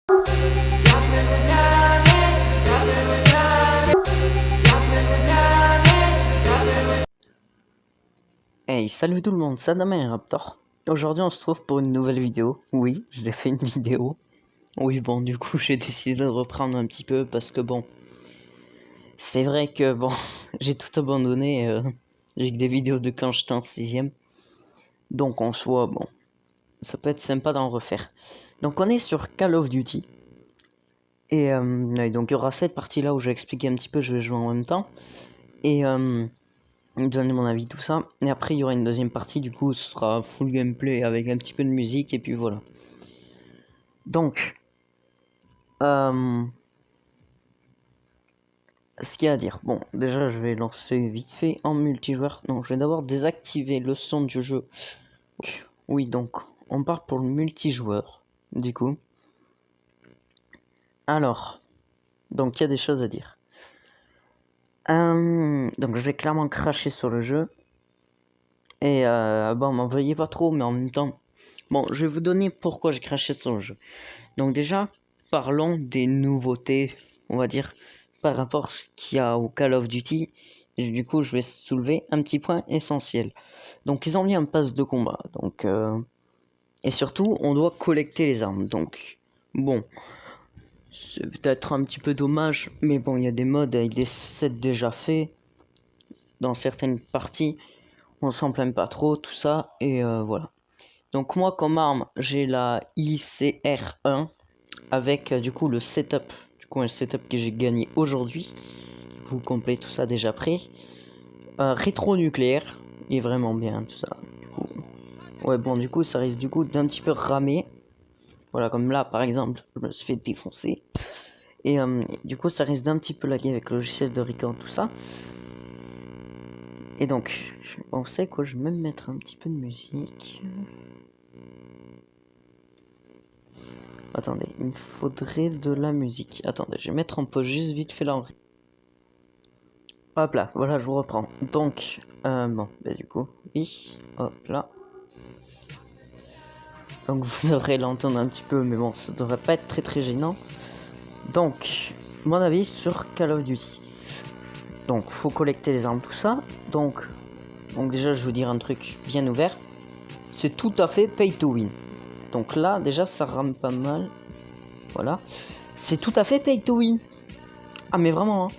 Hey, salut tout le monde, c'est Adam et Raptor. Aujourd'hui on se trouve pour une nouvelle vidéo. Oui, je l'ai fait une vidéo. Oui bon, du coup j'ai décidé de reprendre un petit peu parce que bon, c'est vrai que bon, j'ai tout abandonné. J'ai que des vidéos de quand j'étais en 6ème. Donc en soi, bon, ça peut être sympa d'en refaire. Donc on est sur Call of Duty. Et donc il y aura cette partie là où je vais expliquer un petit peu, je vais jouer en même temps. Et donner mon avis, tout ça. Et après, il y aura une deuxième partie, du coup, ce sera full gameplay avec un petit peu de musique, et puis voilà. Donc, ce qu'il y a à dire. Bon, déjà, je vais lancer vite fait en multijoueur. Non, je vais d'abord désactiver le son du jeu. Oui, donc, on part pour le multijoueur, du coup. Alors, donc, il y a des choses à dire. Donc, je vais clairement cracher sur le jeu. Et, bon, m'en veuillez pas trop, mais en même temps... Bon, je vais vous donner pourquoi j'ai craché sur le jeu. Donc déjà, parlons des nouveautés, on va dire, par rapport à ce qu'il y a au Call of Duty. Et du coup, je vais soulever un petit point essentiel. Donc ils ont mis un pass de combat. Donc, et surtout, on doit collecter les armes. Donc, bon, c'est peut-être un petit peu dommage, mais bon, il y a des modes avec des sets déjà faits. Dans certaines parties, on s'en plaint pas trop, tout ça, et voilà. Donc moi, comme arme, j'ai la ICR1 avec du coup le setup. Du coup, un setup que j'ai gagné aujourd'hui. Vous comprenez tout ça déjà prêt. Rétro-nucléaire, il est vraiment bien tout ça. Du coup, ouais, bon, du coup, ça risque du coup d'un petit peu ramer. Voilà, comme là par exemple, je me suis fait défoncer. Et du coup, ça risque d'un petit peu laguer avec le logiciel de record, tout ça. Et donc, je pensais que je vais même mettre un petit peu de musique. Attendez, il me faudrait de la musique. Attendez, je vais mettre en pause juste vite fait là. Hop là, voilà, je vous reprends. Donc, bon, bah du coup, oui, hop là. Donc vous devrez l'entendre un petit peu, mais bon, ça devrait pas être très très gênant. Donc, mon avis sur Call of Duty. Donc, faut collecter les armes, tout ça. Donc déjà, je vais vous dire un truc bien ouvert. C'est tout à fait pay to win. Donc là, déjà, ça rame pas mal. Voilà. C'est tout à fait pay to win. Ah, mais vraiment,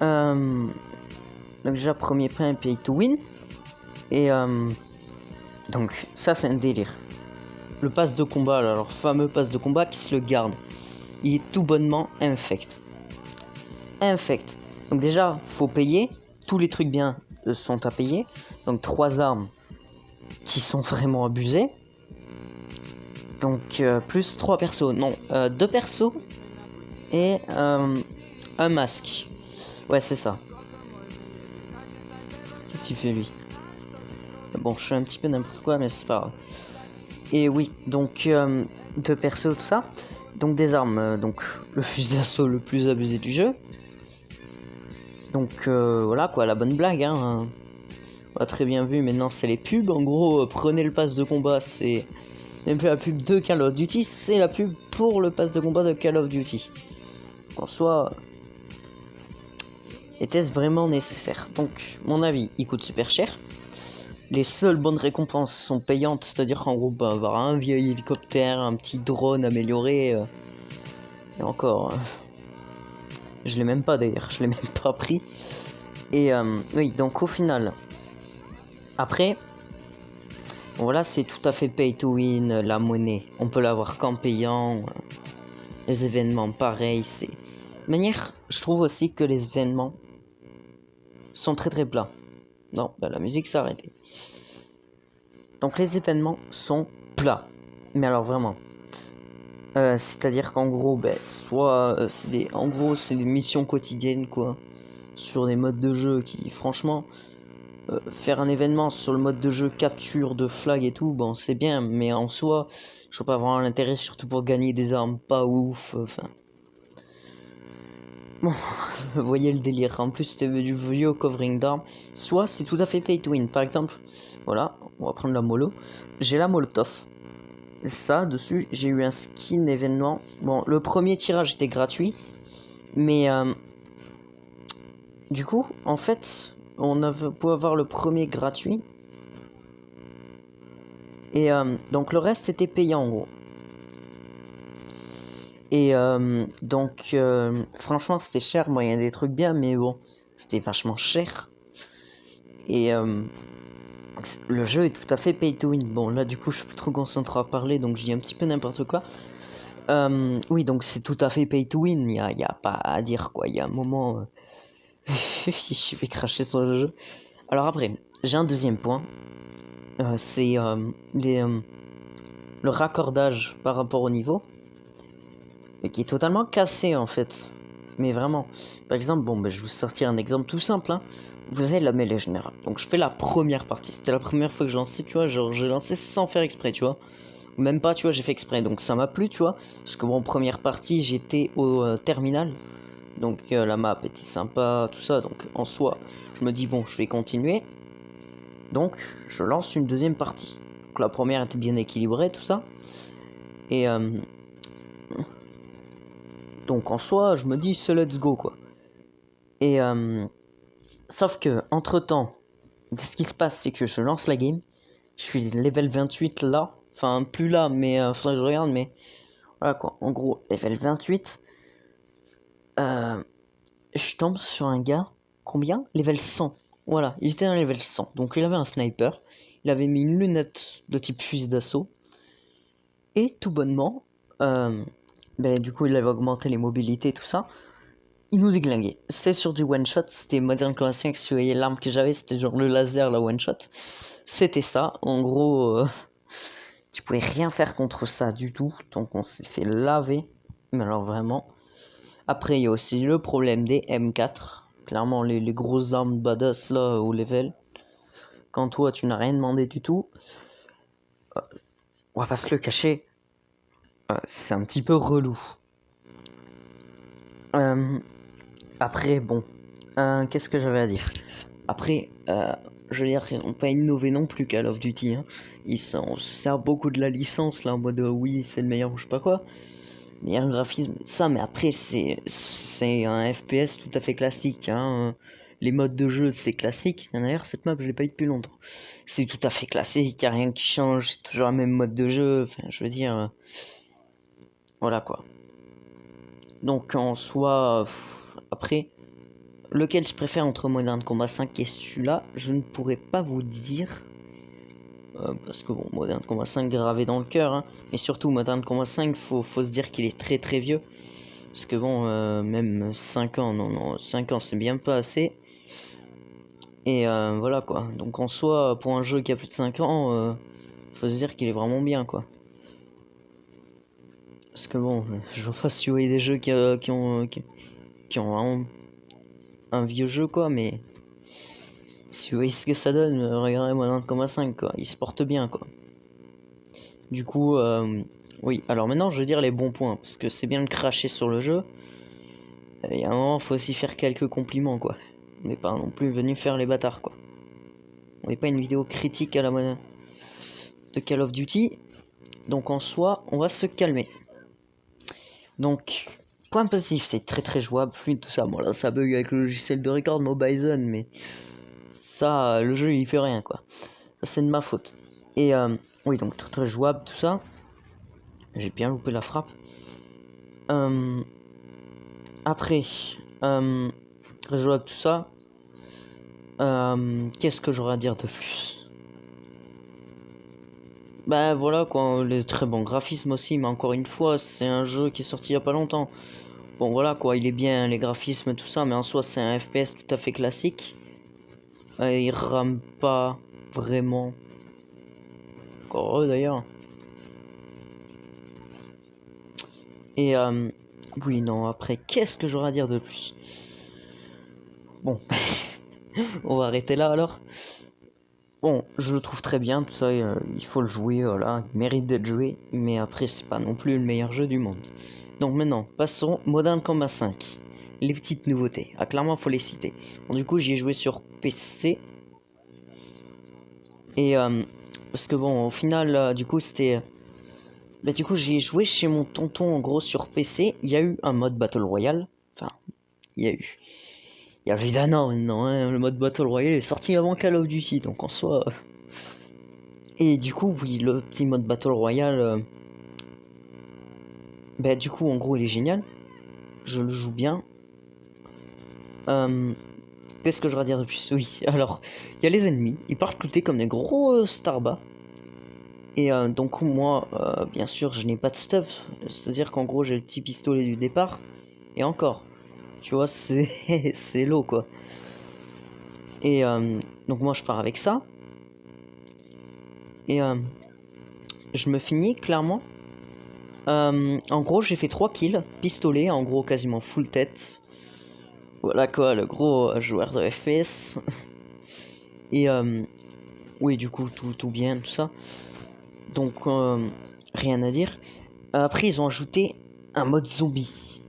hein. Donc déjà, premier point, pay to win. Et donc, ça, c'est un délire. Le pass de combat, là, leur fameux pass de combat qui se le garde. Il est tout bonnement infect. Infect. Donc déjà, faut payer. Tous les trucs bien sont à payer. Donc 3 armes qui sont vraiment abusées. Donc plus 3 persos. Non, 2 persos et un masque. Ouais, c'est ça. Qu'est-ce qu'il fait lui? Bon, je suis un petit peu n'importe quoi, mais c'est pas grave. Et oui, donc 2 persos, tout ça. Donc des armes, donc le fusil d'assaut le plus abusé du jeu. Donc voilà quoi, la bonne blague, hein. On a très bien vu, maintenant c'est les pubs. En gros, prenez le pass de combat, c'est même plus la pub de Call of Duty, c'est la pub pour le pass de combat de Call of Duty. En soi, était-ce vraiment nécessaire? Donc, mon avis, il coûte super cher. Les seules bonnes récompenses sont payantes, c'est-à-dire qu'en gros, bah, avoir un vieil hélicoptère, un petit drone amélioré, et encore, je l'ai même pas d'ailleurs, je l'ai même pas pris. Et oui, donc au final, après, voilà, c'est tout à fait pay to win, la monnaie. On peut l'avoir qu'en payant. Les événements, pareil, c'est... De manière, je trouve aussi que les événements sont très très plats. Non, bah la musique s'est arrêtée. Donc les événements sont plats. Mais alors vraiment. C'est-à-dire qu'en gros, soit c'est des... En gros, c'est des missions quotidiennes, quoi. Sur des modes de jeu qui, franchement... faire un événement sur le mode de jeu capture de flag et tout, bon c'est bien, mais en soi, je vois pas vraiment l'intérêt, surtout pour gagner des armes pas ouf, enfin... Bon, vous voyez le délire, en plus c'était du vieux covering d'armes, soit c'est tout à fait pay to win, par exemple, voilà, on va prendre la mollo, j'ai la molotov, ça, dessus, j'ai eu un skin événement. Bon, le premier tirage était gratuit, mais du coup, en fait, on avait pu avoir le premier gratuit. Et donc le reste était payant en gros. Et donc franchement c'était cher, moi il y a des trucs bien mais bon c'était vachement cher. Et le jeu est tout à fait pay to win. Bon là du coup je suis plus trop concentré à parler donc je dis un petit peu n'importe quoi. Oui donc c'est tout à fait pay to win, y a pas à dire quoi, il y a un moment je vais cracher sur le jeu. Alors après j'ai un deuxième point, c'est le raccordage par rapport au niveau. Et qui est totalement cassé en fait. Mais vraiment. Par exemple, bon, ben, je vais vous sortir un exemple tout simple. Hein. Vous avez la mêlée générale. Donc je fais la première partie. C'était la première fois que je lançais, tu vois. Genre, j'ai lancé sans faire exprès, tu vois. Même pas, tu vois, j'ai fait exprès. Donc ça m'a plu, tu vois. Parce que bon, première partie, j'étais au terminal. Donc la map était sympa, tout ça. Donc en soi, je me dis, bon, je vais continuer. Donc je lance une deuxième partie. Donc la première était bien équilibrée, tout ça. Et donc en soi, je me dis, c'est let's go, quoi. Et sauf que, entre temps, ce qui se passe, c'est que je lance la game. Je suis level 28 là. Enfin, plus là, mais faudrait que je regarde. Mais voilà quoi. En gros, level 28. Je tombe sur un gars. Combien? Level 100. Voilà, il était un level 100. Donc il avait un sniper. Il avait mis une lunette de type fusil d'assaut. Et tout bonnement, du coup, il avait augmenté les mobilités, tout ça. Il nous déglinguait. C'était sur du one shot. C'était Modern Combat 5. Si vous voyez l'arme que j'avais, c'était genre le laser, la one shot. C'était ça. En gros, tu pouvais rien faire contre ça du tout. Donc on s'est fait laver. Mais alors vraiment. Après, il y a aussi le problème des M4. Clairement, les grosses armes badass là au level. Quand toi, tu n'as rien demandé du tout. On va pas se le cacher. C'est un petit peu relou. Après, bon. Qu'est-ce que j'avais à dire? Après, je veux dire, ils n'ont pas innové non plus Call of Duty. Hein. On se sert beaucoup de la licence là en mode oui, c'est le meilleur ou je sais pas quoi. Meilleur graphisme, ça, mais après, c'est un FPS tout à fait classique. Hein. Les modes de jeu, c'est classique. D'ailleurs, cette map, je l'ai pas eu depuis longtemps. C'est tout à fait classique, y a rien qui change, c'est toujours le même mode de jeu. Enfin, je veux dire, voilà quoi. Donc en soi, après. Lequel je préfère entre Modern Combat 5 et celui-là, je ne pourrais pas vous dire. Parce que bon, Modern Combat 5 gravé dans le cœur. Hein, mais surtout, Modern Combat 5, faut se dire qu'il est très très vieux. Parce que bon, même 5 ans, non, 5 ans c'est bien pas assez. Et voilà quoi. Donc en soi, pour un jeu qui a plus de 5 ans, faut se dire qu'il est vraiment bien quoi. Parce que bon, je vois pas si vous voyez des jeux qui ont vraiment un vieux jeu quoi, mais si vous voyez ce que ça donne, regardez Modern Combat 5 quoi, il se porte bien quoi. Du coup, oui, alors maintenant je veux dire les bons points, parce que c'est bien de cracher sur le jeu. Il y a un moment, faut aussi faire quelques compliments quoi. On n'est pas non plus venu faire les bâtards quoi. On n'est pas une vidéo critique à la mode de Call of Duty. Donc en soi, on va se calmer. Donc, point positif, c'est très très jouable, fluide, tout ça. Bon là, ça bug avec le logiciel de record Mobilezone, mais ça, le jeu il fait rien quoi. Ça c'est de ma faute. Et oui, donc très très jouable, tout ça. J'ai bien loupé la frappe. Après, très jouable, tout ça. Qu'est-ce que j'aurais à dire de plus? Bah voilà quoi, les très bons graphismes aussi, mais encore une fois, c'est un jeu qui est sorti il y a pas longtemps. Bon voilà quoi, il est bien, les graphismes tout ça, mais en soi c'est un FPS tout à fait classique. Il rame pas vraiment. Encore heureux d'ailleurs. Et oui non, après qu'est-ce que j'aurais à dire de plus? Bon, on va arrêter là alors. Bon, je le trouve très bien, tout ça, il faut le jouer, voilà, il mérite d'être joué, mais après c'est pas non plus le meilleur jeu du monde. Donc maintenant, passons Modern Combat 5. Les petites nouveautés, ah clairement faut les citer. Bon du coup j'y ai joué sur PC. Et parce que bon, au final, du coup c'était Bah du coup j'ai joué chez mon tonton en gros sur PC. Il y a eu un mode Battle Royale. Enfin, il y a eu. Il y a évidemment maintenant, hein, le mode Battle Royale est sorti avant Call of Duty, donc en soi. Et du coup, oui, le petit mode Battle Royale. Bah du coup, en gros, il est génial. Je le joue bien. Qu'est-ce que je dois dire de plus? Oui, alors, il y a les ennemis. Ils partent looter comme des gros starbas. Et donc moi, bien sûr, je n'ai pas de stuff. C'est-à-dire qu'en gros, j'ai le petit pistolet du départ. Et encore, tu vois, c'est c'est low, quoi. Et donc moi, je pars avec ça. Et je me finis, clairement. En gros, j'ai fait 3 kills. Pistolet, en gros, quasiment full tête. Voilà, quoi, le gros joueur de FPS. Et oui, du coup, tout bien, tout ça. Donc, rien à dire. Après, ils ont ajouté un mode zombie.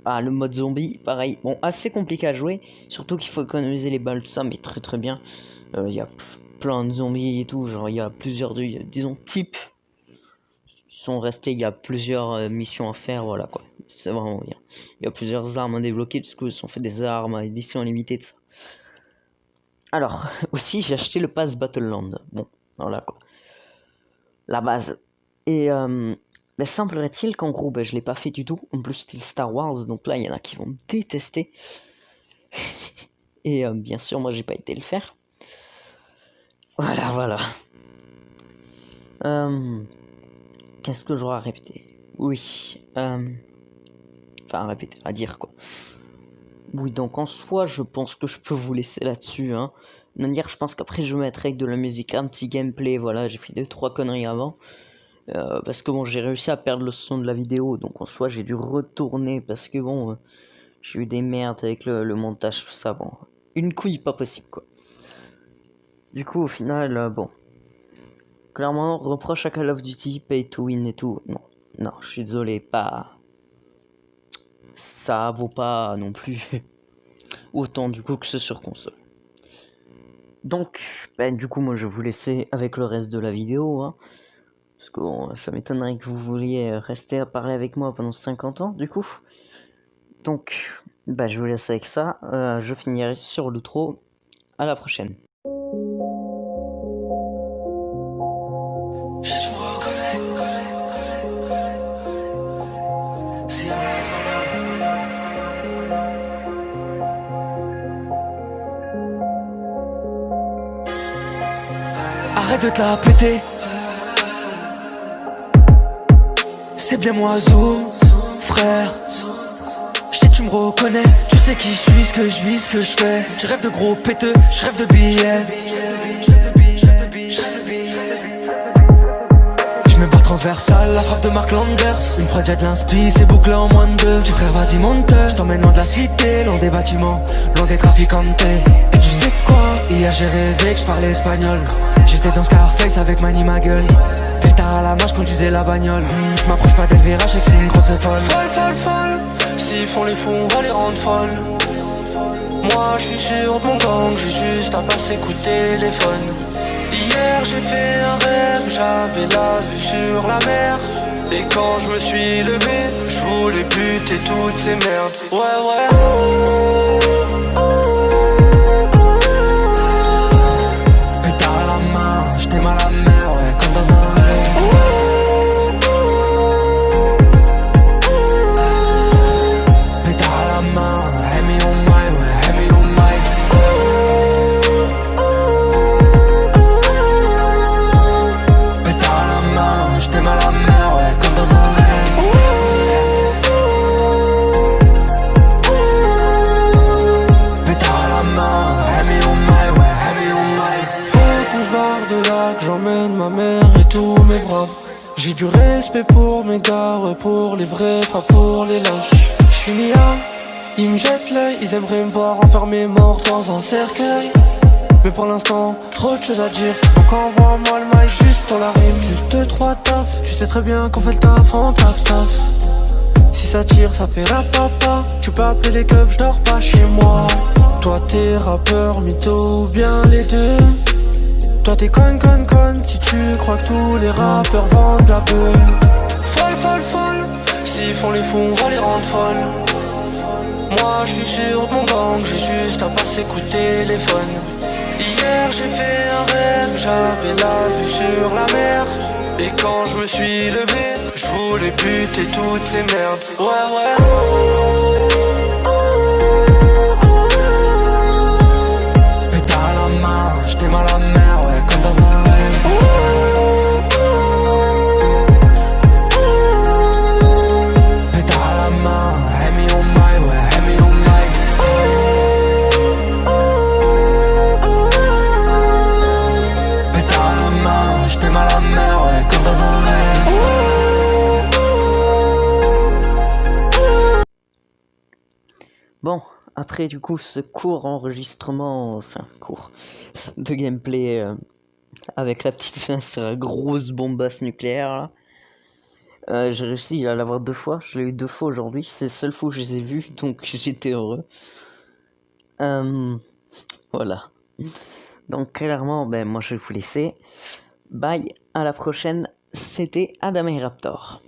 Ah, le mode zombie, pareil. Bon, assez compliqué à jouer. Surtout qu'il faut économiser les balles, tout ça, mais très très bien. Il y a plein de zombies et tout. Genre, il y a plusieurs, disons, types. Ils sont restés, il y a plusieurs missions à faire, voilà quoi. C'est vraiment bien. Il y a plusieurs armes à débloquer, parce qu'ils ont fait des armes à édition limitée, tout ça. Alors, aussi, j'ai acheté le pass Battleland. Bon, voilà quoi. La base. Et mais semblerait-il qu'en gros, je l'ai pas fait du tout. En plus, c'était Star Wars, donc là, il y en a qui vont me détester. Et bien sûr, moi, j'ai pas été le faire. Voilà. Qu'est-ce que j'aurais à répéter? Oui. Enfin, à répéter, à dire quoi. Oui, donc en soi, je pense que je peux vous laisser là-dessus. Hein. De manière, je pense qu'après, je mettrai de la musique, un petit gameplay. Voilà, j'ai fait 2-3 conneries avant. Parce que bon, j'ai réussi à perdre le son de la vidéo. Donc en soi, j'ai dû retourner. Parce que bon, j'ai eu des merdes avec le montage, tout ça. Bon, une couille, pas possible quoi. Du coup, au final, bon. Clairement, reproche à Call of Duty, pay to win et tout. Non, je suis désolé, pas. Ça vaut pas non plus autant du coup que ce sur console. Donc, du coup, moi je vais vous laisser avec le reste de la vidéo. Hein, parce que bon, ça m'étonnerait que vous vouliez rester à parler avec moi pendant 50 ans, du coup. Donc, je vous laisse avec ça. Je finirai sur l'outro. À la prochaine. Arrête de te la péter. C'est bien moi Zoom, frère. Je sais que tu me reconnais. Tu sais qui je suis, ce que je vis, ce que je fais. Je rêve de gros péteux, je rêve de billets. Je me barre transversale, la frappe de Mark Landers. Une projette de l'inspi, c'est bouclé en moins de 2. Petit frère vas-y monte, je t'emmène loin de la cité, loin des bâtiments, loin des traficantes. Et tu sais quoi, hier j'ai rêvé que je parlais espagnol. J'étais dans Scarface avec Manny ma gueule. Pétard à la marche, conduisais la bagnole. Je m'approche pas d'Elvira, je sais que c'est une grosse folle. Folle. S'ils font les fous, on va les rendre folles. Moi je suis sûr de mon gang, j'ai juste à passer coup de téléphone. Hier j'ai fait un rêve, j'avais la vue sur la mer. Et quand je me suis levé, je voulais buter toutes ces merdes. Ouais. Pétard à la main, j'étais mal à la mer, ouais, comme dans un rêve. Pétard à la main, hey me on my, ouais, hey me on my. Pétard à la main, j'étais mal à la mer, ouais, comme dans un rêve. Pétard à la main, hey me on my, ouais, hey me on my. Faut qu'on se barre de là, que j'emmène ma mère et tous mes braves. J'ai du respect pour mes gars, ouais, pour les vrais, pas pour les lâches. J'suis Nia, ils me jettent l'œil, ils aimeraient me voir enfermé mort dans un cercueil. Mais pour l'instant, trop de choses à dire. Donc envoie-moi le mic juste pour la rime. Juste 3 taf, tu sais très bien qu'on fait le taf en taf. Si ça tire, ça fait rapapa. Tu peux appeler les keufs, j'dors pas chez moi. Toi t'es rappeur, mytho ou bien les deux. Toi t'es con si tu crois que tous les rappeurs vendent la peur. Folle, s'ils font les fous on va les rendre folles. Moi je suis sûr de mon gang, j'ai juste à passer coup de téléphone. Hier j'ai fait un rêve, j'avais la vue sur la mer. Et quand je me suis levé, je voulais buter toutes ces merdes. Ouais. Pétard à la main, j'étais mal à la mer, ouais, comme dans un rêve. Pétard à la main, Hemi on my, ouais, Hemi on my. Pétard à la main, j'étais mal à la mer, ouais, comme dans un rêve. Bon, après du coup ce court enregistrement, enfin court, de gameplay avec la petite fin sur la grosse bombasse nucléaire là, j'ai réussi à l'avoir 2 fois, je l'ai eu 2 fois aujourd'hui, c'est la seule fois où je les ai vus, donc j'étais heureux. Voilà. Donc clairement, ben moi je vais vous laisser. Bye, à la prochaine, c'était Adam et Raptor.